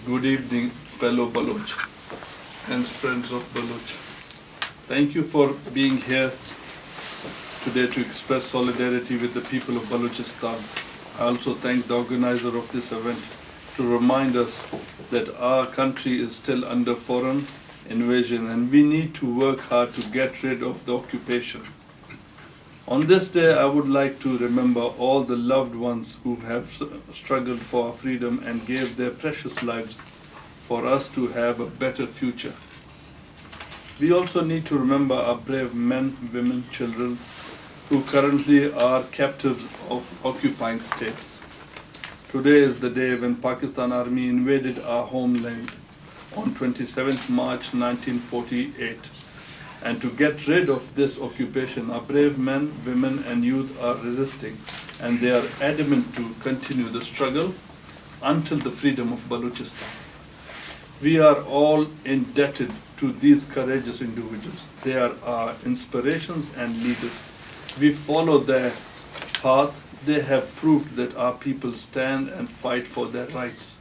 Good evening, fellow Baloch and friends of Baloch. Thank you for being here today to express solidarity with the people of Balochistan. I also thank the organizer of this event to remind us that our country is still under foreign invasion and we need to work hard to get rid of the occupation. On this day, I would like to remember all the loved ones who have struggled for our freedom and gave their precious lives for us to have a better future. We also need to remember our brave men, women, children who currently are captives of occupying states. Today is the day when Pakistan Army invaded our homeland on 27th March 1948. And to get rid of this occupation, our brave men, women and youth are resisting, and they are adamant to continue the struggle until the freedom of Balochistan. We are all indebted to these courageous individuals. They are our inspirations and leaders. We follow their path. They have proved that our people stand and fight for their rights.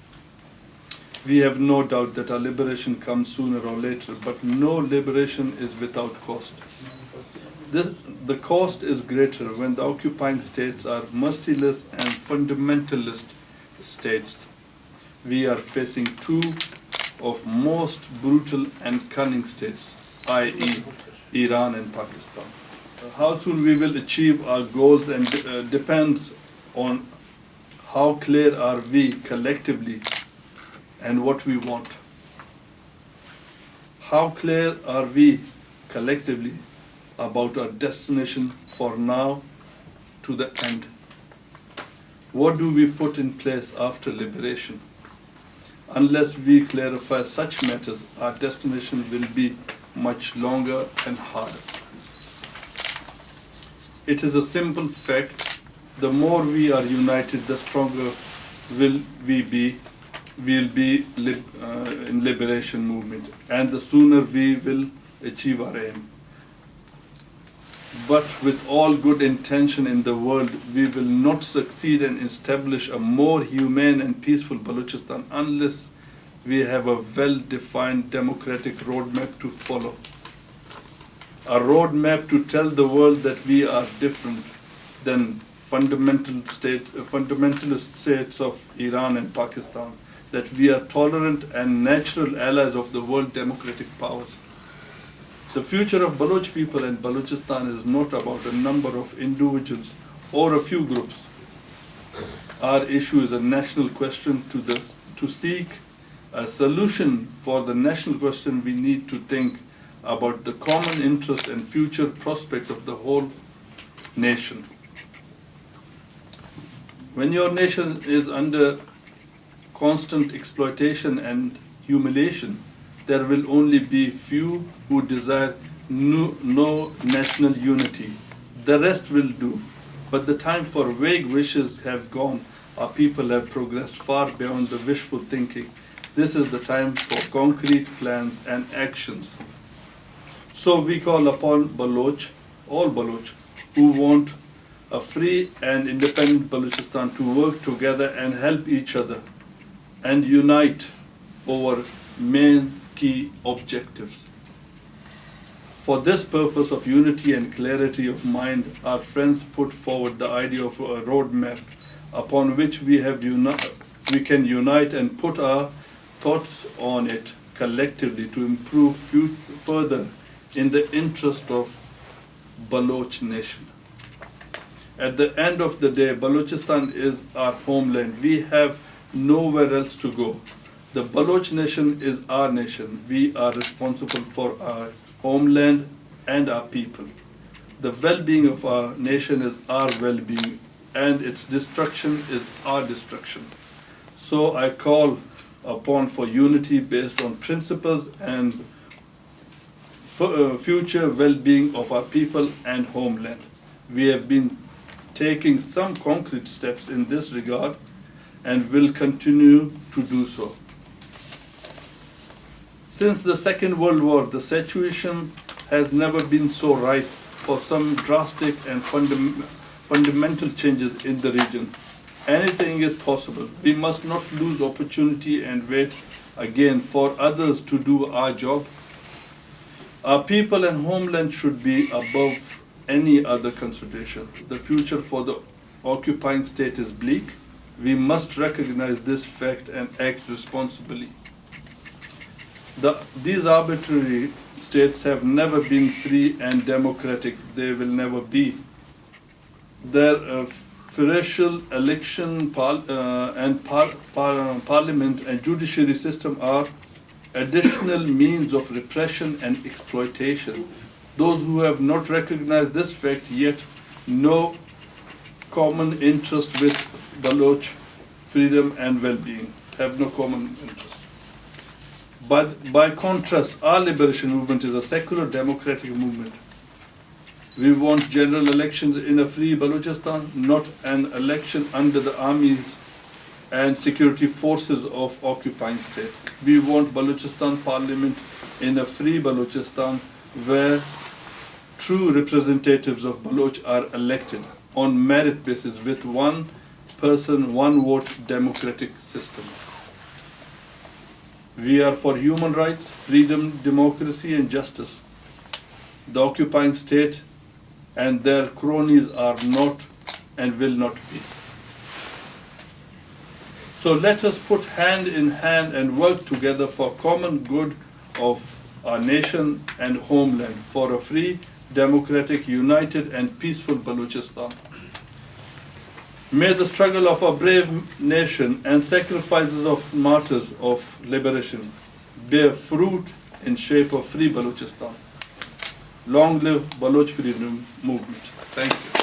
We have no doubt that our liberation comes sooner or later, but no liberation is without cost. The cost is greater when the occupying states are merciless and fundamentalist states. We are facing two of most brutal and cunning states, i.e. Iran and Pakistan. How soon we will achieve our goals and depends on how clear are we collectively and what we want. How clear are we collectively about our destination for now to the end? What do we put in place after liberation? Unless we clarify such matters, our destination will be much longer and harder. It is a simple fact, the more we are united, the stronger will we be. We'll be in liberation movement, and the sooner we will achieve our aim. But with all good intention in the world, we will not succeed and establish a more humane and peaceful Balochistan unless we have a well-defined democratic roadmap to follow. A roadmap to tell the world that we are different than fundamentalist states of Iran and Pakistan, that we are tolerant and natural allies of the world democratic powers. The future of Baloch people and Balochistan is not about a number of individuals or a few groups. Our issue is a national question. To seek a solution for the national question, we need to think about the common interest and future prospect of the whole nation. When your nation is under constant exploitation and humiliation, there will only be few who desire no national unity. The rest will do. But the time for vague wishes have gone. Our people have progressed far beyond the wishful thinking. This is the time for concrete plans and actions. So we call upon all Baloch who want a free and independent Balochistan to work together and help each other and unite over main key objectives. For this purpose of unity and clarity of mind, our friends put forward the idea of a roadmap upon which we can unite and put our thoughts on it collectively to improve further in the interest of Baloch nation. At the end of the day, Balochistan is our homeland. We have nowhere else to go. The Baloch nation is our nation. We are responsible for our homeland and our people. The well-being of our nation is our well-being, and its destruction is our destruction. So I call upon for unity based on principles and future well-being of our people and homeland. We have been taking some concrete steps in this regard and will continue to do so. Since the Second World War, the situation has never been so ripe for some drastic and fundamental changes in the region. Anything is possible. We must not lose opportunity and wait again for others to do our job. Our people and homeland should be above any other consideration. The future for the occupying state is bleak. We must recognize this fact and act responsibly. These arbitrary states have never been free and democratic. They will never be. Their presidential election parliament and judiciary system are additional means of repression and exploitation. Those who have not recognized this fact yet no common interest with Baloch freedom and well-being, have no common interest. But by contrast, our liberation movement is a secular democratic movement. We want general elections in a free Balochistan, not an election under the armies and security forces of occupying state. We want Balochistan parliament in a free Balochistan where true representatives of Baloch are elected on merit basis with one person, one vote democratic system. We are for human rights, freedom, democracy and justice. The occupying state and their cronies are not and will not be. So let us put hand in hand and work together for common good of our nation and homeland, for a free, democratic, united and peaceful Balochistan. May the struggle of our brave nation and sacrifices of martyrs of liberation bear fruit in shape of free Balochistan. Long live Baloch freedom movement. Thank you.